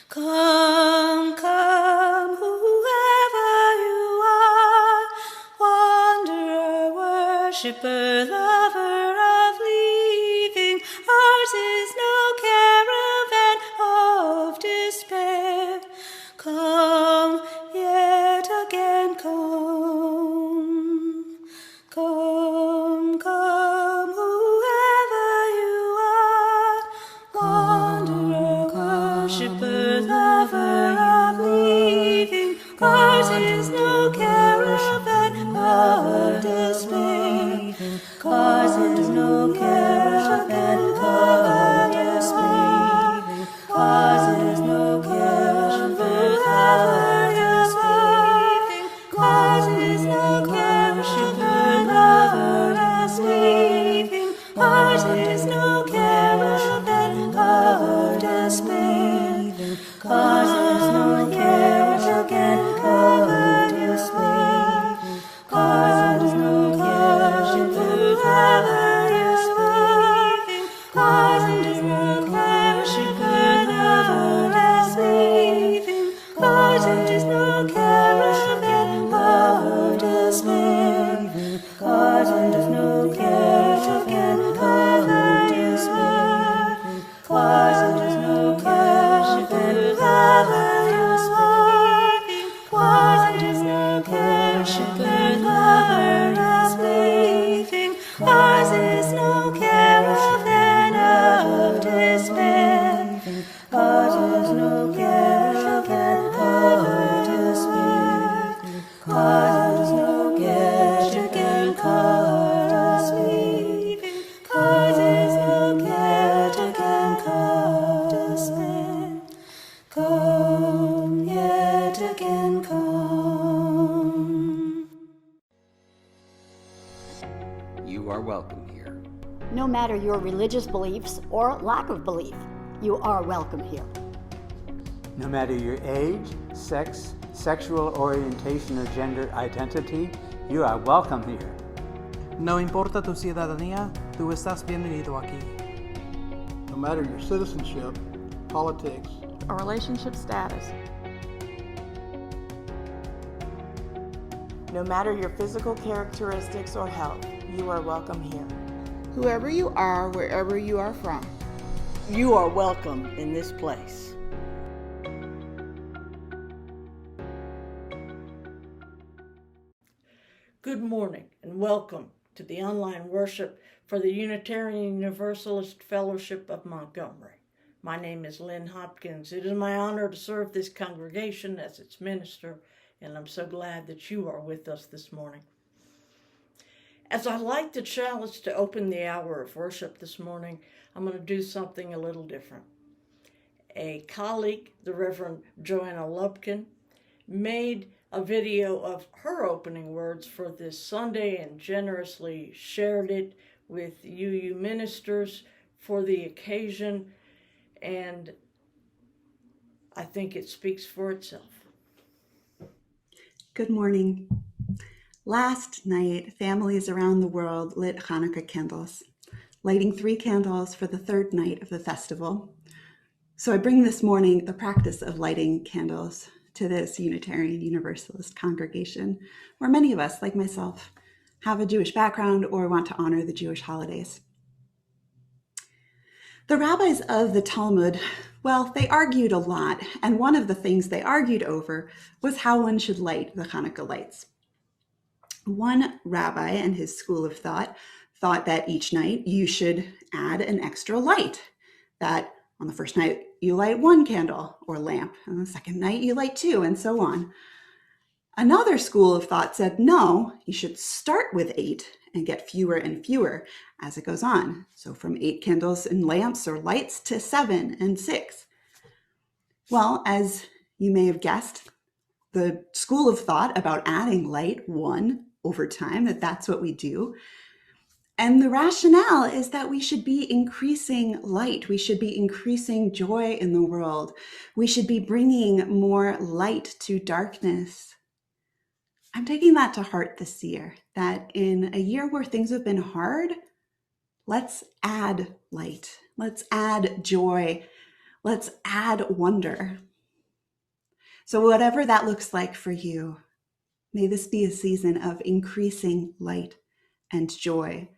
Come, come, whoever you are, wanderer, worshipper, lover of leaving. Ours is no caravan of despair. Come, yet again come. Come, come, whoever you are, wanderer, worshipper, lover of leaving. Ours is no caravan of despair. Ours is no caravan of despair. Ours is no caravan of despair. Ours is no caravan of leaving. Ours is no caravan of despair. Ours is no caravan of despair. Ours is no caravan of despair. Ours is no caravan of leaving. Ours is no caravan of despair. Ours is no caravan of despair. Ours is no caravan of despair. Ours is no caravan of leaving. Ours is no caravan of despair. Ours is no caravan of despair. Ours is no caravan of leaving. Ours is no caravan of despair. Come, yet again come. You are welcome here. No matter your religious beliefs or lack of belief, you are welcome here. No matter your age, sex, sexual orientation, or gender identity, you are welcome here. No importa tu ciudadanía, tú estás bienvenido aquí. No matter your citizenship, politics, or relationship status. No matter your physical characteristics or health, you are welcome here. Whoever you are, wherever you are from, you are welcome in this place. Good morning and welcome to the online worship for the Unitarian Universalist Fellowship of Montgomery. My name is Lynn Hopkins. It is my honor to serve this congregation as its minister, and I'm so glad that you are with us this morning. As I light the chalice to open the hour of worship this morning, I'm going to do something a little different. A colleague, the Reverend Joanna Lubkin, made a video of her opening words for this Sunday and generously shared it with UU ministers for the occasion, and I think it speaks for itself. Good morning. Last night, families around the world lit Chanukah candles, lighting 3 candles for the 3rd night of the festival. So I bring this morning the practice of lighting candles to this Unitarian Universalist congregation, where many of us, like myself, have a Jewish background or want to honor the Jewish holidays. The rabbis of the Talmud, well, they argued a lot, and one of the things they argued over was how one should light the Hanukkah lights. One rabbi and his school of thought that each night you should add an extra light, that on the first night you light 1 candle or lamp, and the second night you light 2, and so on. Another school of thought said, no, you should start with 8 and get fewer and fewer as it goes on. So from 8 candles and lamps or lights to 7 and 6. Well, as you may have guessed, the school of thought about adding light won over time, that's what we do. And the rationale is that we should be increasing light. We should be increasing joy in the world. We should be bringing more light to darkness. I'm taking that to heart this year, that in a year where things have been hard, let's add light. Let's add joy. Let's add wonder. So whatever that looks like for you, may this be a season of increasing light and joy,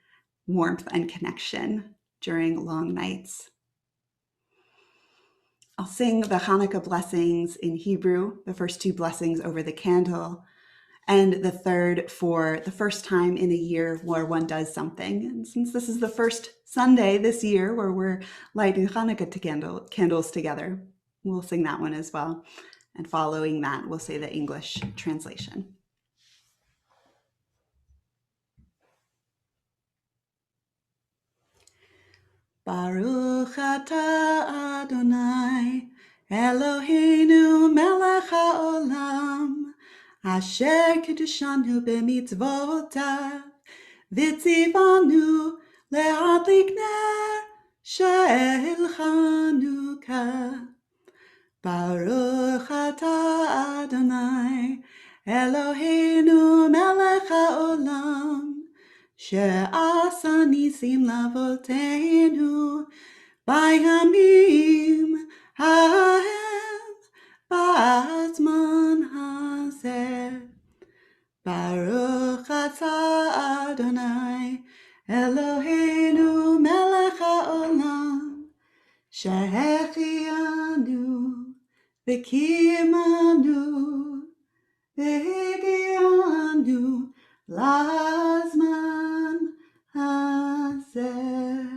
warmth and connection during long nights. I'll sing the Chanukah blessings in Hebrew, the first two blessings over the candle, and the third for the first time in a year where one does something. And since this is the first Sunday this year where we're lighting Chanukah candles together, we'll sing that one as well. And following that, we'll say the English translation. Baruch atah Adonai, Eloheinu melech haolam, asher kiddushanu b'mitzvotav, v'tzivanu le'adlik ner shel Chanukah. Baruch atah Adonai, Eloheinu melech haolam, she'asa nisim lavotenu bayamim hahem ba'azman hazeh. Baruch atah Adonai, Eloheinu melech haolam, she'echianu v'kimanu v'higianu lazman hazeh.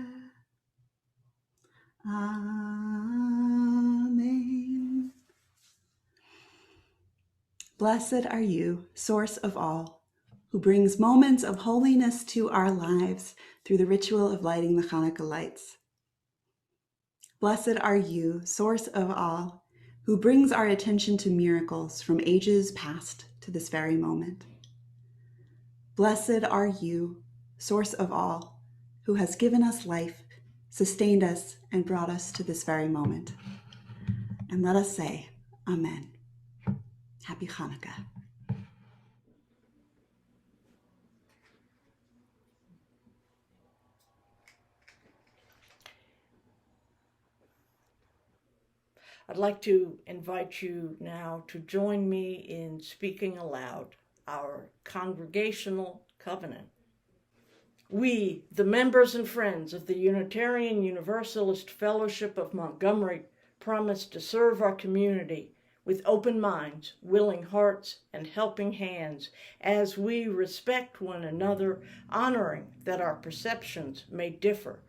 Amen. Blessed are you, source of all, who brings moments of holiness to our lives through the ritual of lighting the Chanukah lights. Blessed are you, source of all, who brings our attention to miracles from ages past to this very moment. Blessed are you, source of all, who has given us life, sustained us, and brought us to this very moment. And let us say, Amen. Happy Chanukah. I'd like to invite you now to join me in speaking aloud our congregational covenant. We, the members and friends of the Unitarian Universalist Fellowship of Montgomery, promise to serve our community with open minds, willing hearts, and helping hands as we respect one another, honoring that our perceptions may differ,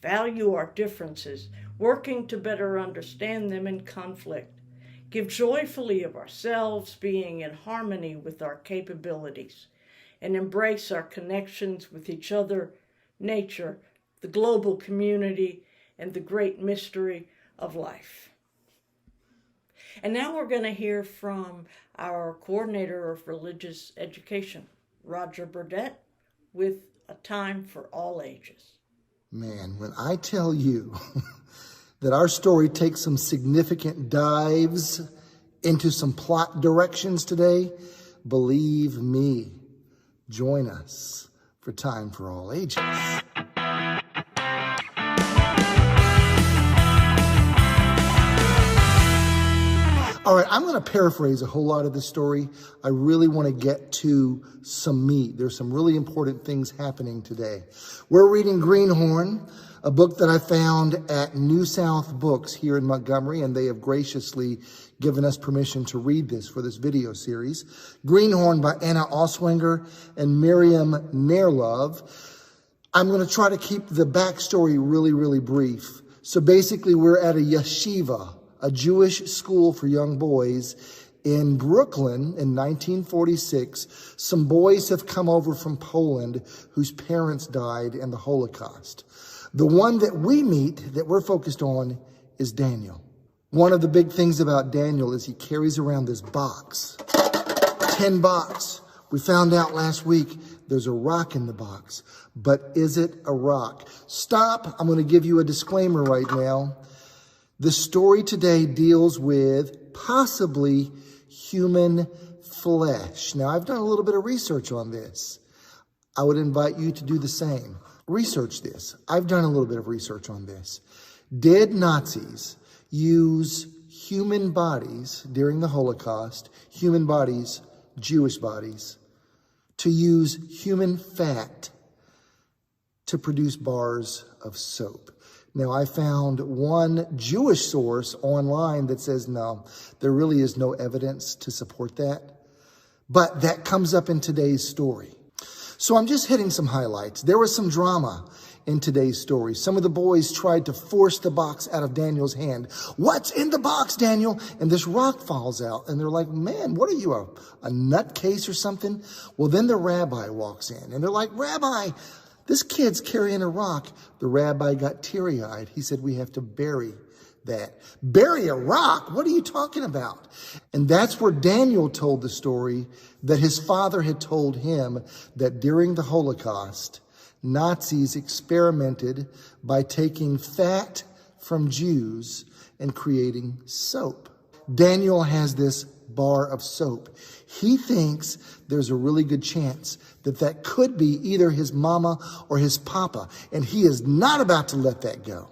value our differences, working to better understand them in conflict, give joyfully of ourselves, being in harmony with our capabilities, and embrace our connections with each other, nature, the global community, and the great mystery of life. And now we're going to hear from our coordinator of religious education, Roger Burdett, with A Time for All Ages. Man, when I tell you that our story takes some significant dives into some plot directions today, believe me, join us for Time for All Ages. All right, I'm going to paraphrase a whole lot of this story. I really want to get to some meat. There's some really important things happening today. We're reading Greenhorn, a book that I found at New South Books here in Montgomery, and they have graciously given us permission to read this for this video series. Greenhorn by Anna Oswenger and Miriam Nairlove. I'm going to try to keep the backstory really, really brief. So basically, we're at a yeshiva, a Jewish school for young boys in Brooklyn in 1946. Some boys have come over from Poland whose parents died in the Holocaust. The one that we meet, that we're focused on, is Daniel. One of the big things about Daniel is he carries around this box, 10 box. We found out last week there's a rock in the box, but is it a rock? Stop, I'm going to give you a disclaimer right now. The story today deals with possibly human flesh. Now, I've done a little bit of research on this. I would invite you to do the same. Research this. I've done a little bit of research on this. Did Nazis use human bodies during the Holocaust, human bodies, Jewish bodies, to use human fat to produce bars of soap. Now, I found one Jewish source online that says, no, there really is no evidence to support that. But that comes up in today's story. So I'm just hitting some highlights. There was some drama in today's story. Some of the boys tried to force the box out of Daniel's hand. What's in the box, Daniel? And this rock falls out. And they're like, man, what are you, a nutcase or something? Well, then the rabbi walks in. And they're like, Rabbi, this kid's carrying a rock. The rabbi got teary-eyed. He said, we have to bury that. Bury a rock? What are you talking about? And that's where Daniel told the story that his father had told him that during the Holocaust, Nazis experimented by taking fat from Jews and creating soap. Daniel has this bar of soap. He thinks there's a really good chance that that could be either his mama or his papa, and he is not about to let that go.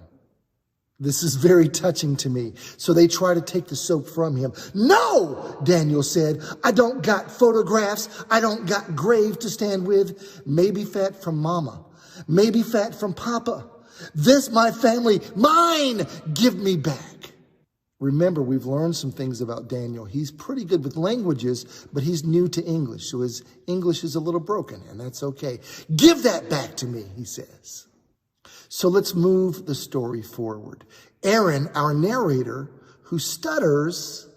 This is very touching to me. So they try to take the soap from him. No, Daniel said, I don't got photographs. I don't got grave to stand with. Maybe fat from mama. Maybe fat from papa. This, my family, mine, give me back. Remember, we've learned some things about Daniel. He's pretty good with languages, but he's new to English. So his English is a little broken, and that's okay. Give that back to me, he says. So let's move the story forward. Aaron, our narrator, who stutters,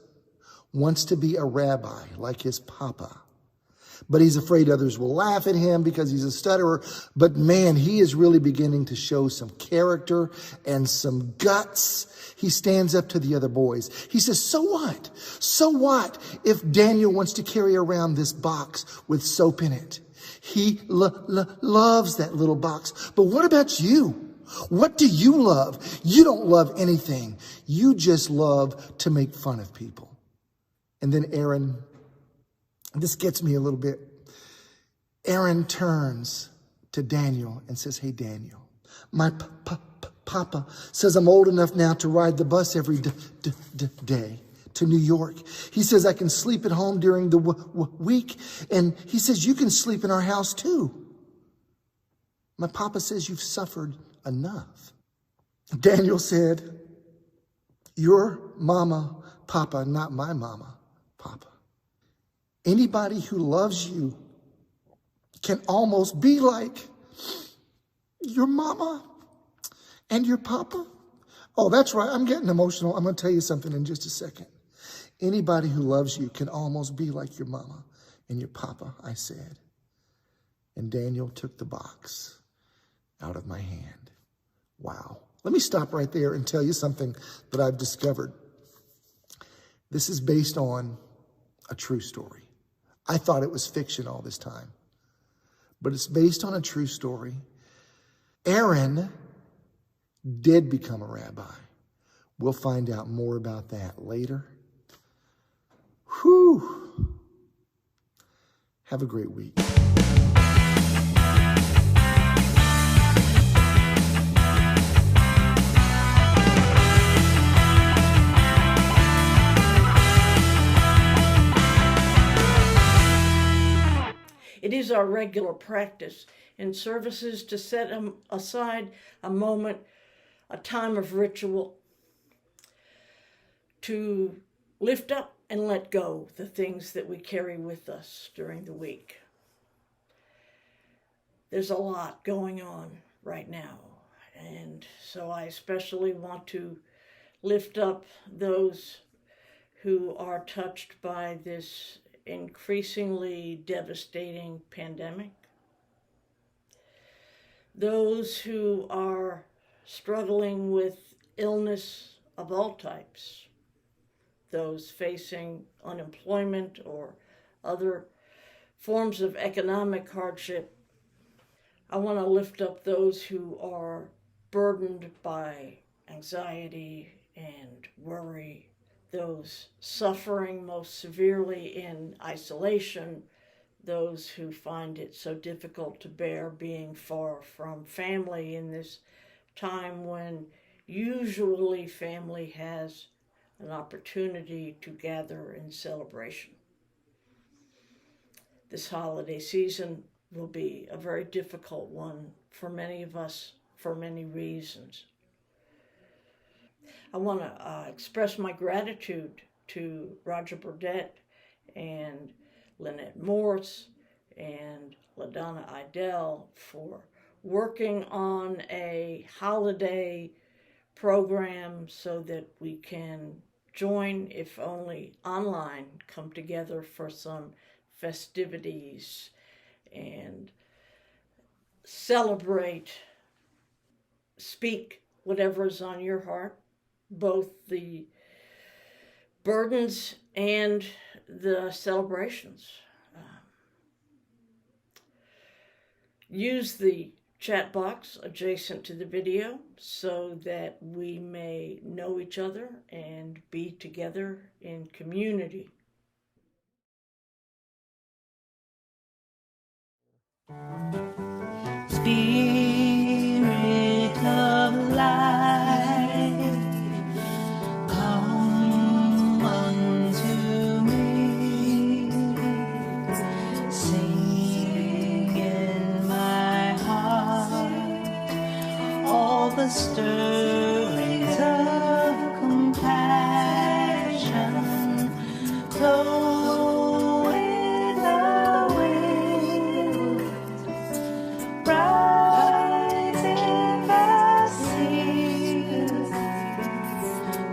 wants to be a rabbi like his papa. But he's afraid others will laugh at him because he's a stutterer. But man, he is really beginning to show some character and some guts. He stands up to the other boys. He says, so what? So what if Daniel wants to carry around this box with soap in it? He loves that little box. But what about you? What do you love? You don't love anything. You just love to make fun of people. And then Aaron, this gets me a little bit. Aaron turns to Daniel and says, hey, Daniel, my papa says I'm old enough now to ride the bus every day to New York. He says I can sleep at home during the week. And he says you can sleep in our house too. My papa says you've suffered enough. Daniel said, your mama, papa, not my mama, papa. Anybody who loves you can almost be like your mama and your papa. Oh, that's right. I'm getting emotional. I'm going to tell you something in just a second. Anybody who loves you can almost be like your mama and your papa, I said. And Daniel took the box out of my hand. Wow. Let me stop right there and tell you something that I've discovered. This is based on a true story. I thought it was fiction all this time, but it's based on a true story. Aaron did become a rabbi. We'll find out more about that later. Whew. Have a great week. It is our regular practice in services to set aside a moment, a time of ritual, to lift up and let go the things that we carry with us during the week. There's a lot going on right now, and so I especially want to lift up those who are touched by this increasingly devastating pandemic, those who are struggling with illness of all types, those facing unemployment or other forms of economic hardship. I want to lift up those who are burdened by anxiety and worry, those suffering most severely in isolation, those who find it so difficult to bear being far from family in this time when usually family has an opportunity to gather in celebration. This holiday season will be a very difficult one for many of us for many reasons. I want to express my gratitude to Roger Burdett and Lynette Morse and LaDonna Idell for working on a holiday program so that we can join, if only online, come together for some festivities and celebrate, speak whatever is on your heart, both the burdens and the celebrations. Use the chat box adjacent to the video so that we may know each other and be together in community. Spirit of light, come unto me, sing in my heart all the stirrings of compassion, flow with the wind, rise in the seas,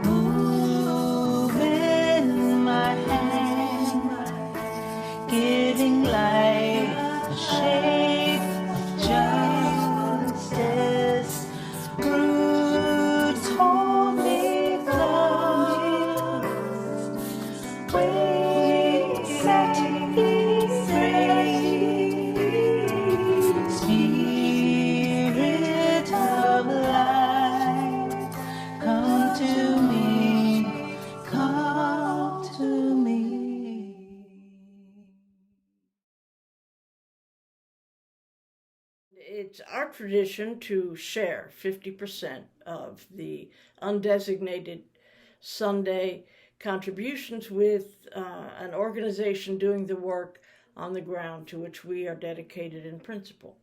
move in my hand, giving light the shape of justice. Roots hold me close, wings set me free. Spirit of light, come to me, come to me. It's our tradition to share 50% of the undesignated Sunday contributions with an organization doing the work on the ground to which we are dedicated in principle.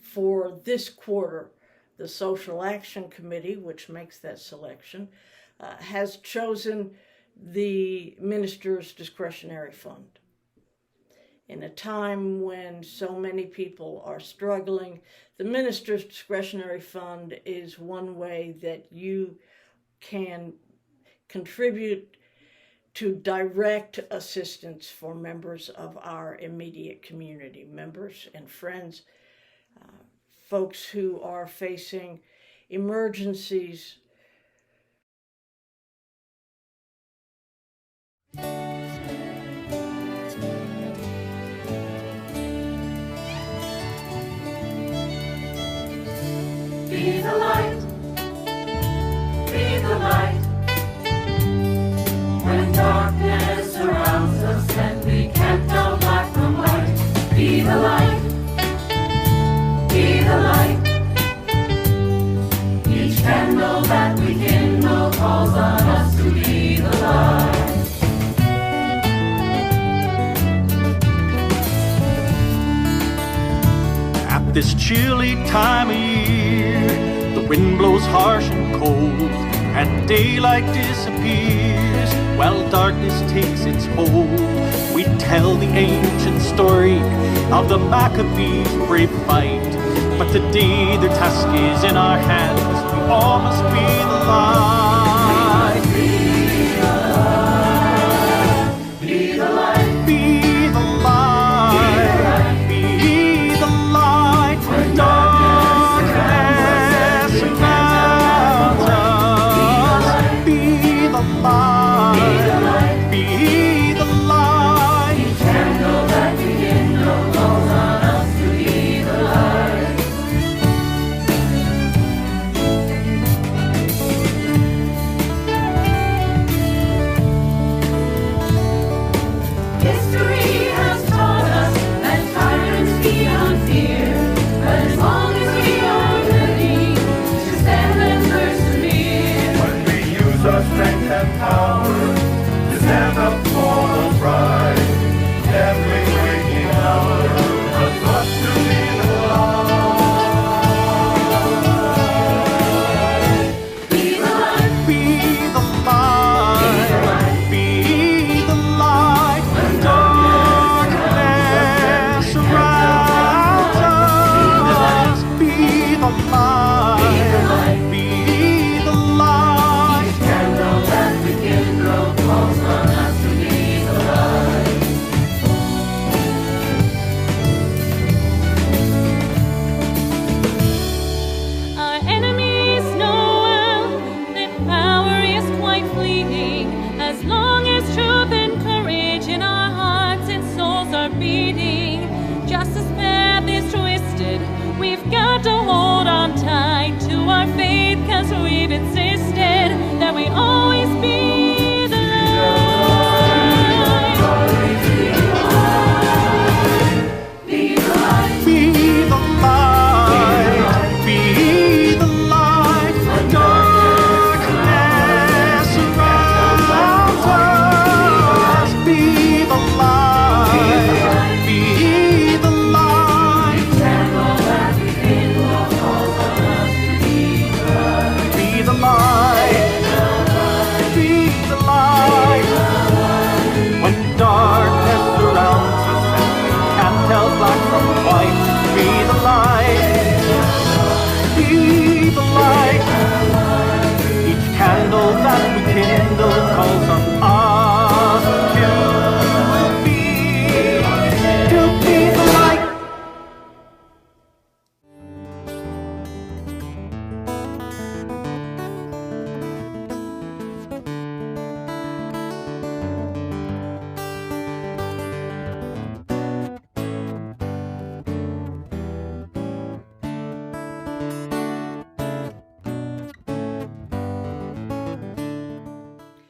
For this quarter, the Social Action Committee, which makes that selection, has chosen the Minister's Discretionary Fund. In a time when so many people are struggling, the Minister's Discretionary Fund is one way that you can contribute to direct assistance for members of our immediate community, members and friends, folks who are facing emergencies. Be the light, be the light. When darkness surrounds us and we can't tell black from white, be the light, be the light. Each candle that we kindle calls on us to be the light. At this chilly time of year, the wind blows harsh and cold, and daylight disappears while darkness takes its hold. We tell the ancient story of the Maccabees' brave fight, but today their task is in our hands. We all must be the light. Be the light. Be the light. Be the light. Be the light. When darkness surrounds us, be the light. Be the light. Each candle that we kindle calls on us to be the light. History has taught us that tyrants feed on fear, but as long as we are ready to stand and persevere, when we use our strength and power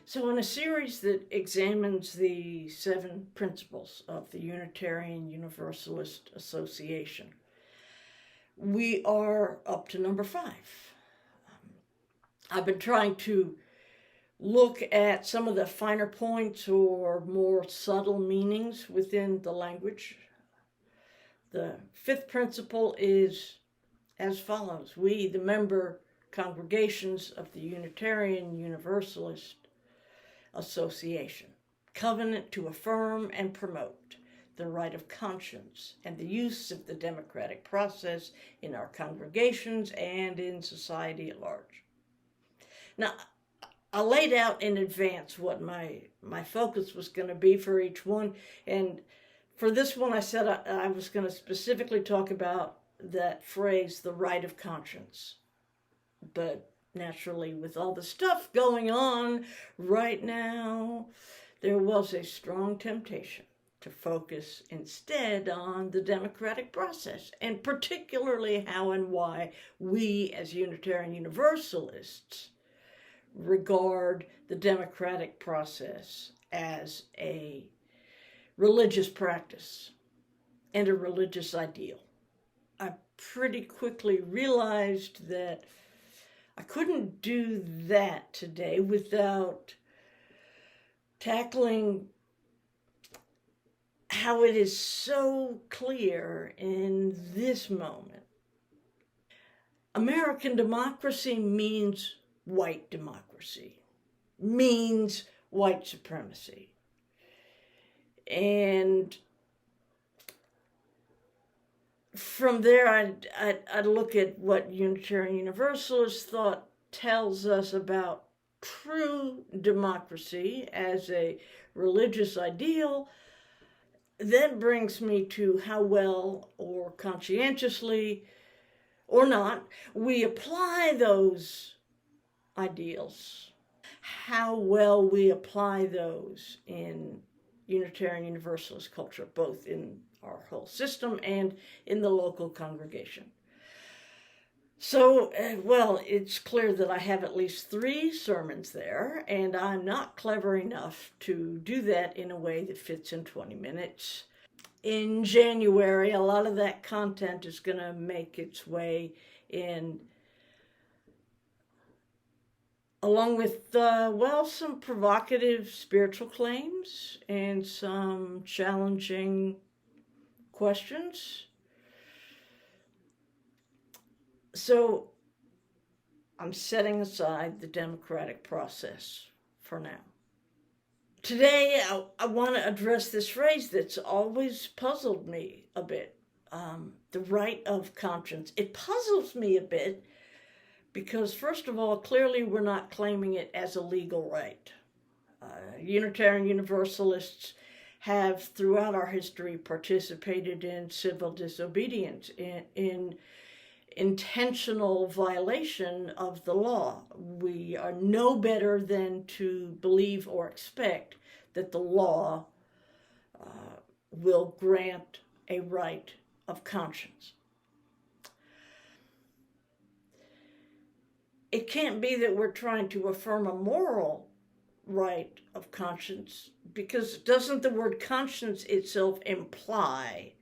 So in a series that examines the 7 principles of the Unitarian Universalist Association, we are up to number 5. I've been trying to look at some of the finer points or more subtle meanings within the language. The 5th principle is as follows: we, the member congregations of the Unitarian Universalist Association, covenant to affirm and promote the right of conscience and the use of the democratic process in our congregations and in society at large. Now, I laid out in advance what my focus was going to be for each one, and for this one I said I was going to specifically talk about that phrase, the right of conscience. But naturally, with all the stuff going on right now, there was a strong temptation to focus instead on the democratic process, and particularly how and why we as Unitarian Universalists regard the democratic process as a religious practice and a religious ideal. I pretty quickly realized that I couldn't do that today without tackling how it is so clear in this moment. American democracy means white democracy, means white supremacy. And from there, I'd look at what Unitarian Universalist thought tells us about true democracy as a religious ideal. That brings me to how well or conscientiously or not we apply those ideals, how well we apply those in Unitarian Universalist culture, both in our whole system and in the local congregation. So, well, it's clear that I have at least 3 sermons there, and I'm not clever enough to do that in a way that fits in 20 minutes. In January, a lot of that content is going to make its way in, along with, some provocative spiritual claims and some challenging questions. So I'm setting aside the democratic process for now. Today, I want to address this phrase that's always puzzled me a bit, the right of conscience. It puzzles me a bit because, first of all, clearly we're not claiming it as a legal right. Unitarian Universalists have, throughout our history, participated in civil disobedience, in intentional violation of the law. We are no better than to believe or expect that the law will grant a right of conscience. It can't be that we're trying to affirm a moral right of conscience, because doesn't the word conscience itself imply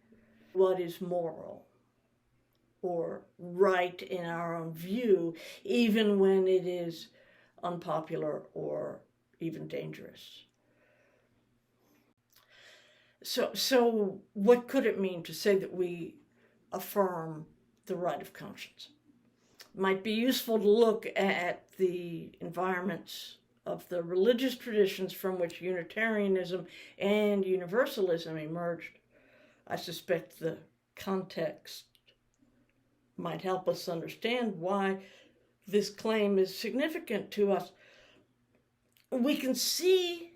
what is moral or right in our own view, even when it is unpopular or even dangerous? So what could it mean to say that we affirm the right of conscience? It might be useful to look at the environments of the religious traditions from which Unitarianism and Universalism emerged. I suspect the context might help us understand why this claim is significant to us. We can see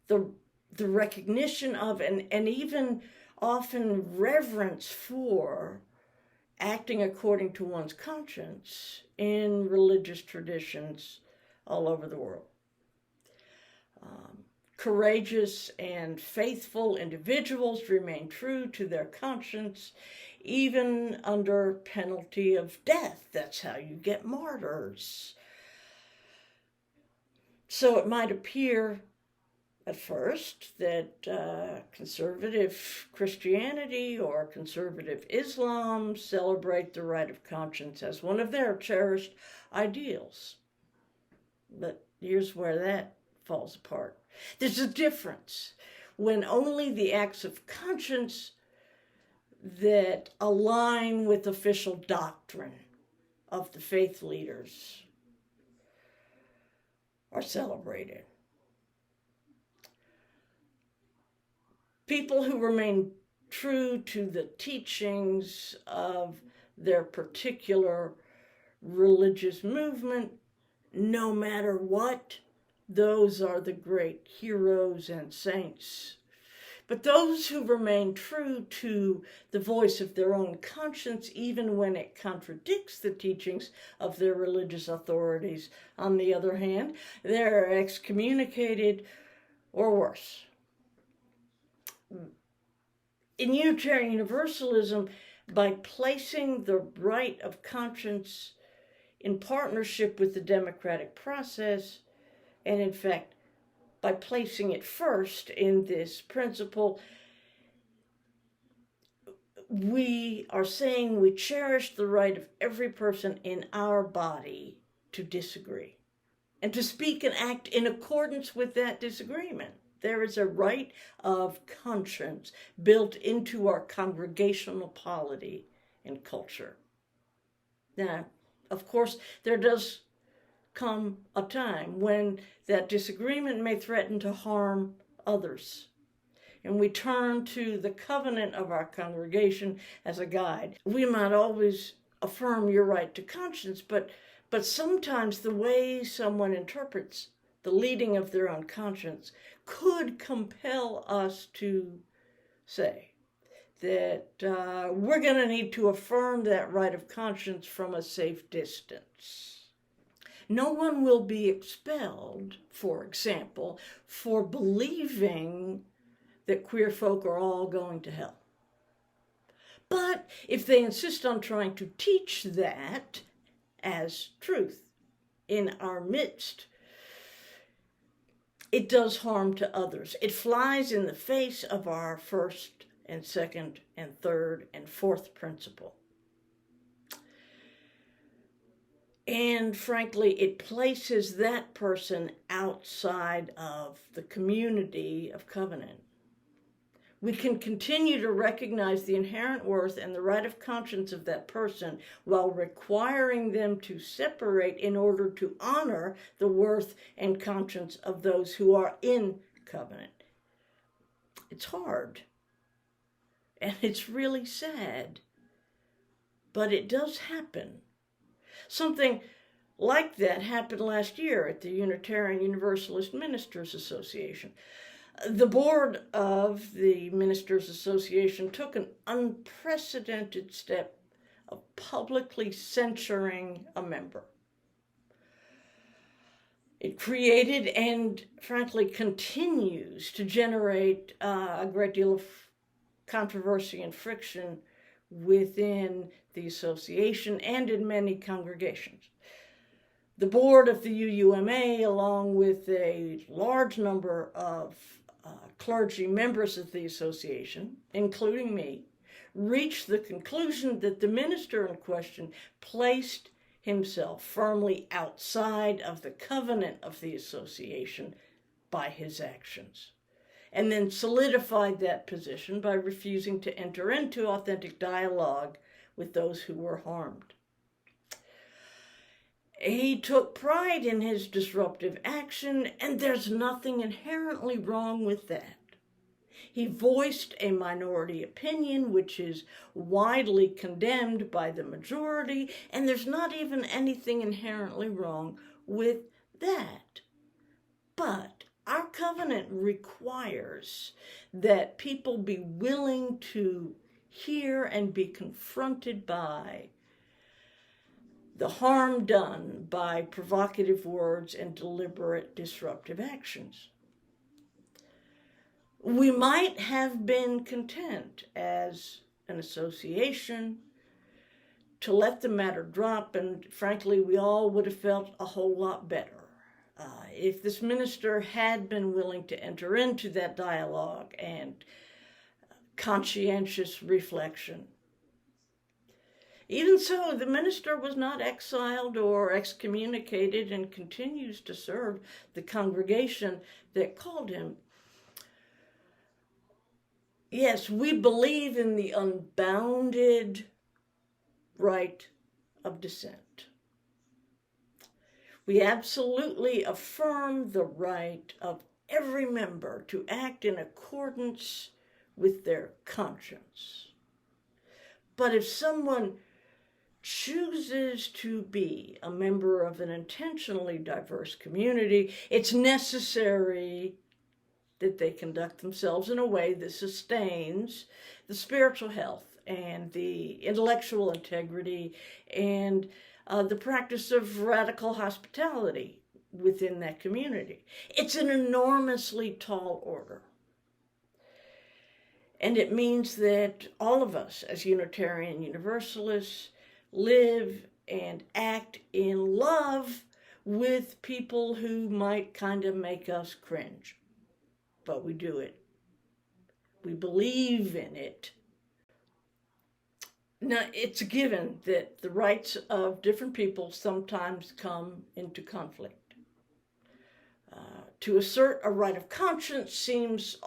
the recognition of and even often reverence for acting according to one's conscience in religious traditions all over the world. Courageous and faithful individuals remain true to their conscience, even under penalty of death. That's how you get martyrs. So it might appear at first that conservative Christianity or conservative Islam celebrate the right of conscience as one of their cherished ideals. But here's where that falls apart. There's a difference when only the acts of conscience that align with official doctrine of the faith leaders are celebrated. People who remain true to the teachings of their particular religious movement, no matter what, those are the great heroes and saints. But those who remain true to the voice of their own conscience, even when it contradicts the teachings of their religious authorities, on the other hand, they're excommunicated or worse. In Unitarian Universalism, by placing the right of conscience in partnership with the democratic process, and in fact, by placing it first in this principle, we are saying we cherish the right of every person in our body to disagree and to speak and act in accordance with that disagreement. There is a right of conscience built into our congregational polity and culture. Now, of course, there does come a time when that disagreement may threaten to harm others. And we turn to the covenant of our congregation as a guide. We might always affirm your right to conscience, but sometimes the way someone interprets the leading of their own conscience could compel us to say that we're going to need to affirm that right of conscience from a safe distance. No one will be expelled, for example, for believing that queer folk are all going to hell. But if they insist on trying to teach that as truth in our midst, it does harm to others. It flies in the face of our first and second and third and fourth principle. And frankly, it places that person outside of the community of covenant. We can continue to recognize the inherent worth and the right of conscience of that person while requiring them to separate in order to honor the worth and conscience of those who are in covenant. It's hard, and it's really sad, but it does happen. Something like that happened last year at the Unitarian Universalist Ministers Association. The board of the Ministers Association took an unprecedented step of publicly censuring a member. It created and frankly continues to generate a great deal of controversy and friction within the association and in many congregations. The board of the UUMA, along with a large number of clergy members of the association, including me, reached the conclusion that the minister in question placed himself firmly outside of the covenant of the association by his actions, and then solidified that position by refusing to enter into authentic dialogue with those who were harmed. He took pride in his disruptive action, and there's nothing inherently wrong with that. He voiced a minority opinion which is widely condemned by the majority, and there's not even anything inherently wrong with that. But our covenant requires that people be willing to hear and be confronted by the harm done by provocative words and deliberate disruptive actions. We might have been content as an association to let the matter drop, and frankly, we all would have felt a whole lot better if this minister had been willing to enter into that dialogue and conscientious reflection. Even so, the minister was not exiled or excommunicated and continues to serve the congregation that called him. Yes, we believe in the unbounded right of dissent. We absolutely affirm the right of every member to act in accordance with their conscience. But if someone chooses to be a member of an intentionally diverse community, it's necessary that they conduct themselves in a way that sustains the spiritual health and the intellectual integrity and the practice of radical hospitality within that community. It's an enormously tall order. And it means that all of us as Unitarian Universalists live and act in love with people who might kind of make us cringe. But we do it. We believe in it. Now, it's a given that the rights of different people sometimes come into conflict. To assert a right of conscience seems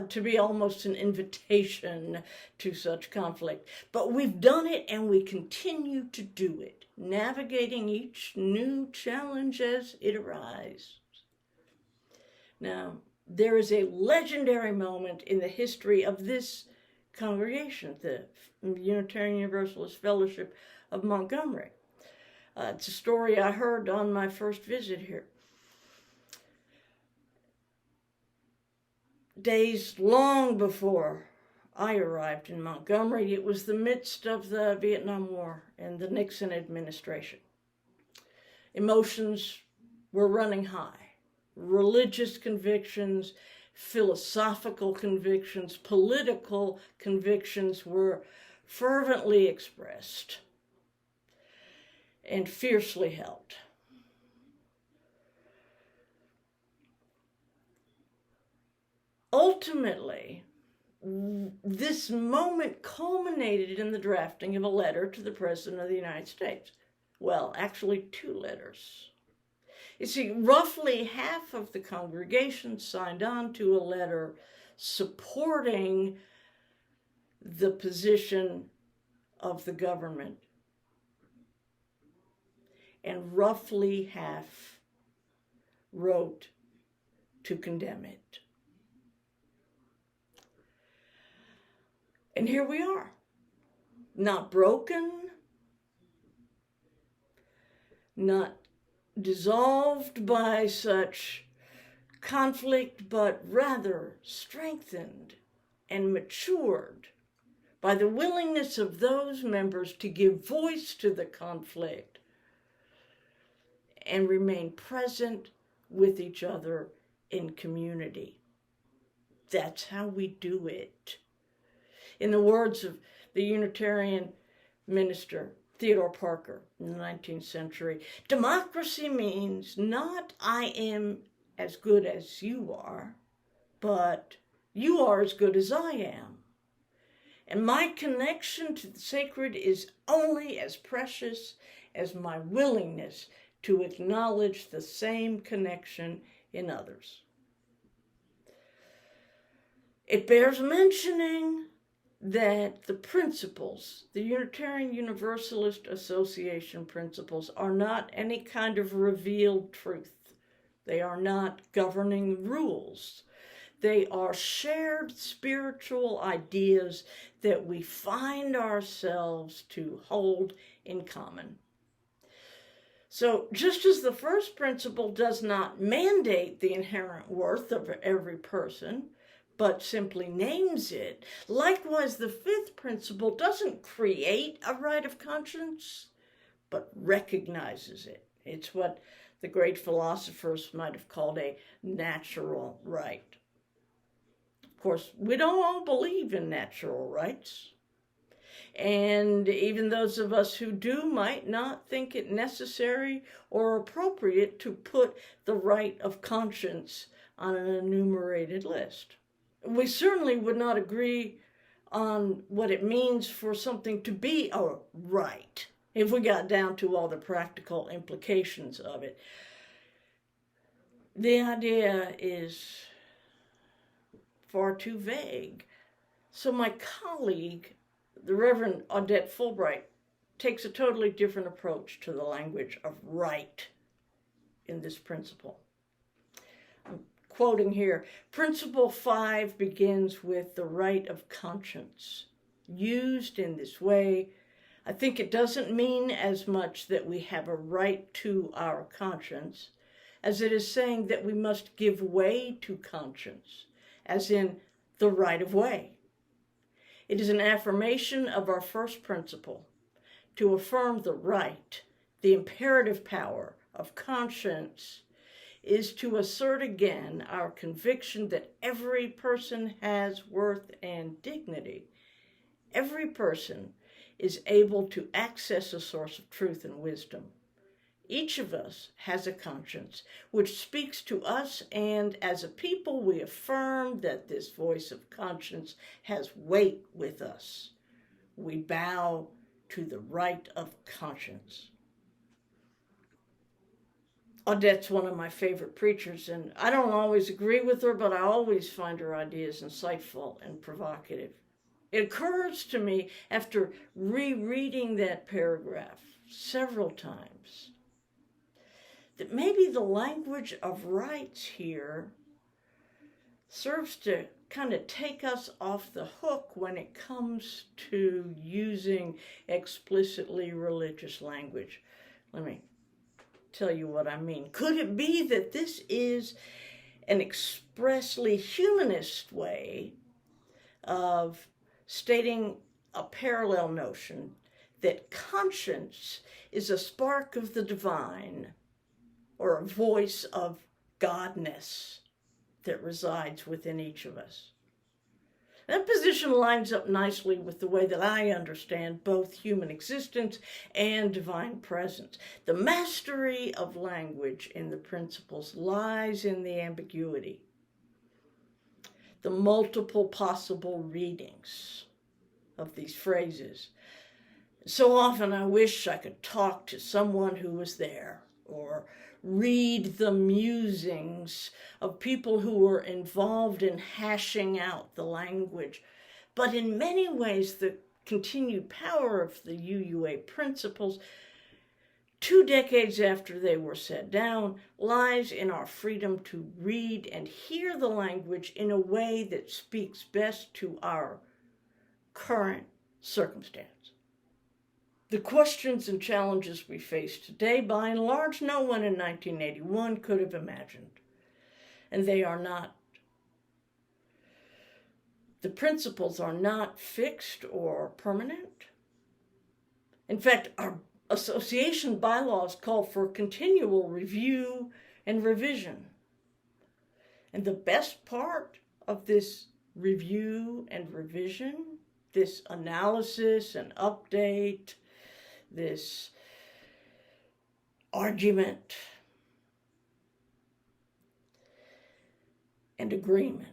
to be almost an invitation to such conflict. But we've done it and we continue to do it, navigating each new challenge as it arises. Now, there is a legendary moment in the history of this congregation, the Unitarian Universalist Fellowship of Montgomery. It's a story I heard on my first visit here. Days long before I arrived in Montgomery, it was the midst of the Vietnam War and the Nixon administration. Emotions were running high. Religious convictions, philosophical convictions, political convictions were fervently expressed and fiercely held. Ultimately, this moment culminated in the drafting of a letter to the President of the United States. Well, actually 2 letters. You see, roughly half of the congregation signed on to a letter supporting the position of the government, and roughly half wrote to condemn it. And here we are, not broken, not dissolved by such conflict, but rather strengthened and matured by the willingness of those members to give voice to the conflict and remain present with each other in community. That's how we do it. In the words of the Unitarian minister Theodore Parker in the 19th century, democracy means not I am as good as you are, but you are as good as I am. And my connection to the sacred is only as precious as my willingness to acknowledge the same connection in others. It bears mentioning that the principles, the Unitarian Universalist Association principles, are not any kind of revealed truth. They are not governing rules. They are shared spiritual ideas that we find ourselves to hold in common. So just as the first principle does not mandate the inherent worth of every person, but simply names it, likewise the 5th principle doesn't create a right of conscience, but recognizes it. It's what the great philosophers might have called a natural right. Of course, we don't all believe in natural rights. And even those of us who do might not think it necessary or appropriate to put the right of conscience on an enumerated list. We certainly would not agree on what it means for something to be a right if we got down to all the practical implications of it. The idea is far too vague. So my colleague, the Reverend Odette Fulbright, takes a totally different approach to the language of right in this principle. I'm quoting here, Principle 5 begins with the right of conscience. Used in this way, I think it doesn't mean as much that we have a right to our conscience as it is saying that we must give way to conscience, as in the right of way. It is an affirmation of our first principle, to affirm the right, the imperative power of conscience, is to assert again our conviction that every person has worth and dignity. Every person is able to access a source of truth and wisdom. Each of us has a conscience which speaks to us, and as a people we affirm that this voice of conscience has weight with us. We bow to the right of conscience. Odette's one of my favorite preachers, and I don't always agree with her, but I always find her ideas insightful and provocative. It occurs to me after rereading that paragraph several times that maybe the language of rights here serves to kind of take us off the hook when it comes to using explicitly religious language. Let me tell you what I mean. Could it be that this is an expressly humanist way of stating a parallel notion that conscience is a spark of the divine or a voice of godness that resides within each of us? That position lines up nicely with the way that I understand both human existence and divine presence. The mastery of language in the principles lies in the ambiguity, the multiple possible readings of these phrases. So often I wish I could talk to someone who was there, or read the musings of people who were involved in hashing out the language. But in many ways, the continued power of the UUA principles, 2 decades after they were set down, lies in our freedom to read and hear the language in a way that speaks best to our current circumstance. The questions and challenges we face today, by and large, no one in 1981 could have imagined. And they are not. The principles are not fixed or permanent. In fact, our association bylaws call for continual review and revision. And the best part of this review and revision, this analysis and update, this argument and agreement,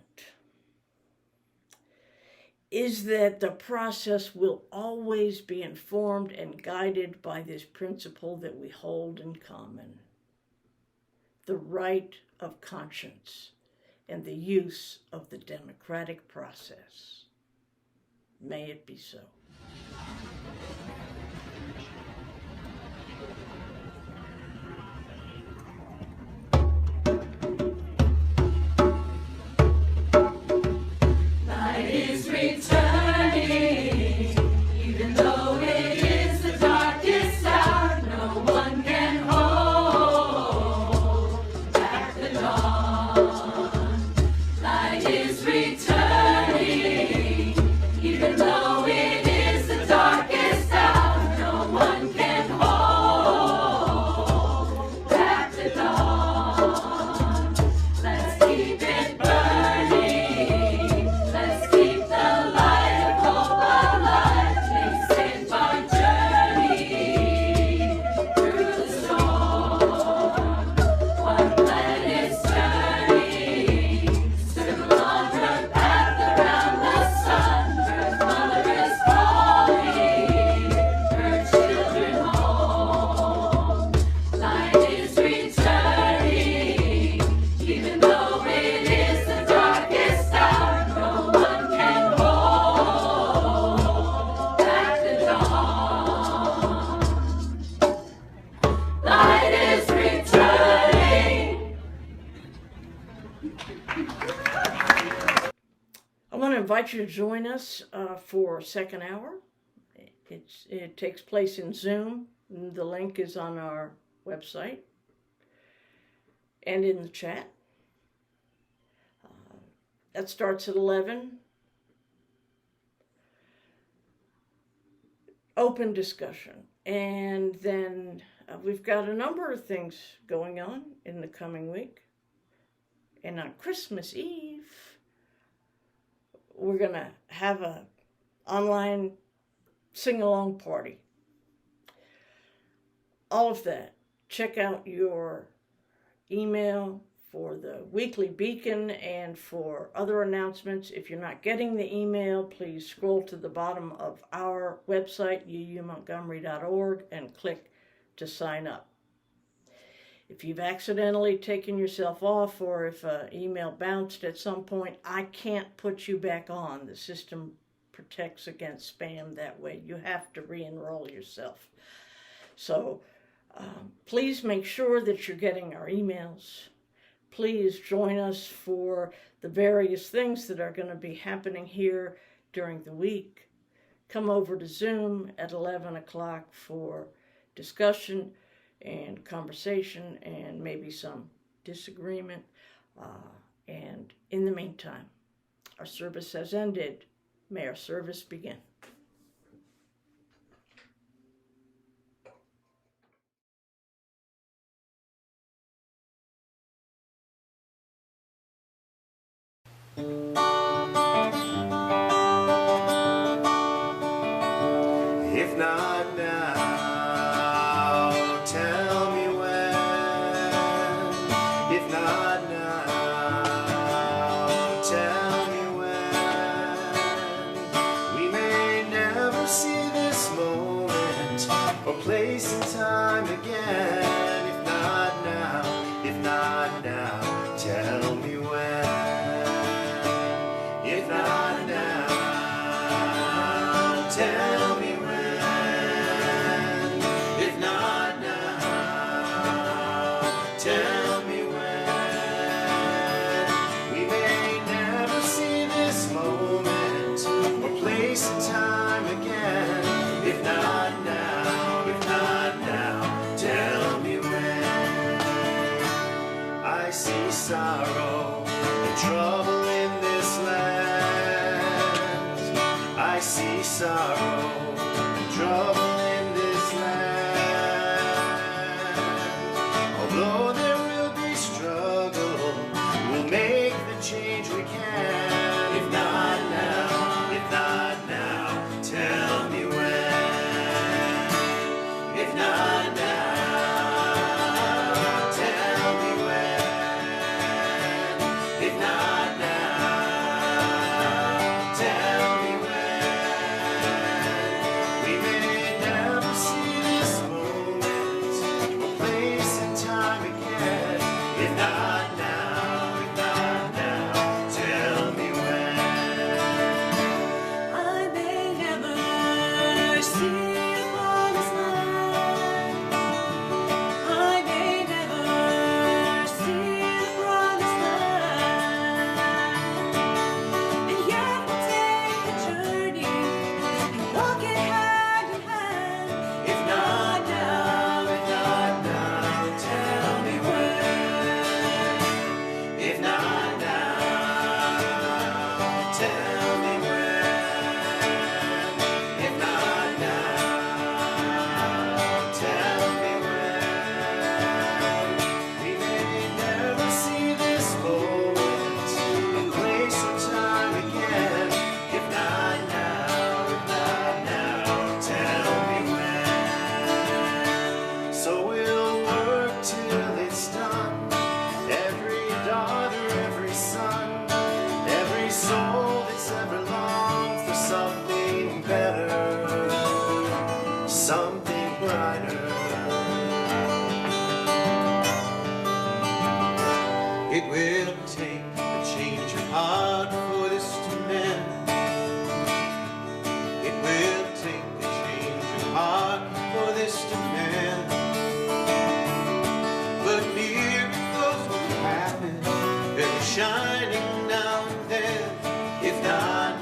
is that the process will always be informed and guided by this principle that we hold in common: the right of conscience and the use of the democratic process. May it be so. Even though it is the darkest invite you to join us for second hour. It takes place in Zoom. The link is on our website and in the chat. That starts at 11. Open discussion. And then we've got a number of things going on in the coming week. And on Christmas Eve, we're going to have an online sing-along party. All of that. Check out your email for the weekly beacon and for other announcements. If you're not getting the email, please scroll to the bottom of our website, uumontgomery.org, and click to sign up. If you've accidentally taken yourself off, or if an email bounced at some point, I can't put you back on. The system protects against spam that way. You have to re-enroll yourself. So please make sure that you're getting our emails. Please join us for the various things that are going to be happening here during the week. Come over to Zoom at 11 o'clock for discussion and conversation and maybe some disagreement. And in the meantime, our service has ended. May our service begin. If not now, tell me when. If not now, tell me when. We may never see this moment or place and time again. If not now, tell me when. If not now, tell me when. If not now, tell me when. We may never see this moment or place and time again. If not now, tell me when. I see sorrow and trouble in this land. I see sorrow and trouble in this land. Although there will be struggle, we'll make the change we can. If not now, tell me when. If not now, tell me when. If not now, tell me when. We may never see this moment or place and time again. If not now, tell me when. I may never see the promised land. I may never see the promised land. And yet we'll take the journey and walk it hand in hand. If not now, tell me when. If not now, tell me when. If not now, tell me when. We may never see this moment or place or time again. If not now, tell me when. So we'll work till it's done. Every daughter, every son, every soul that's ever longed for something better, something brighter. It will take a change of heart for this to mend. It will take a change of heart for this to mend. But miracles will happen, very shining now and then. If not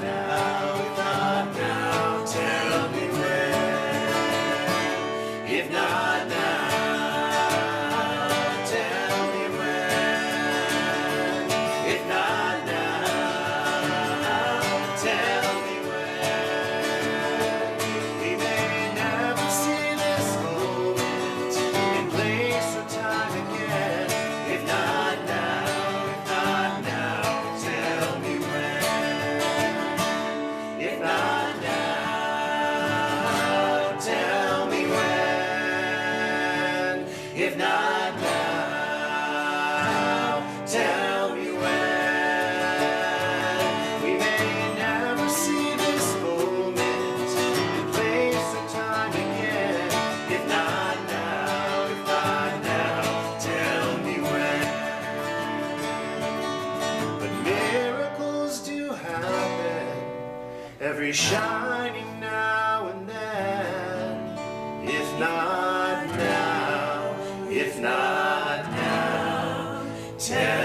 be shining now and then. If not now, if not now, tell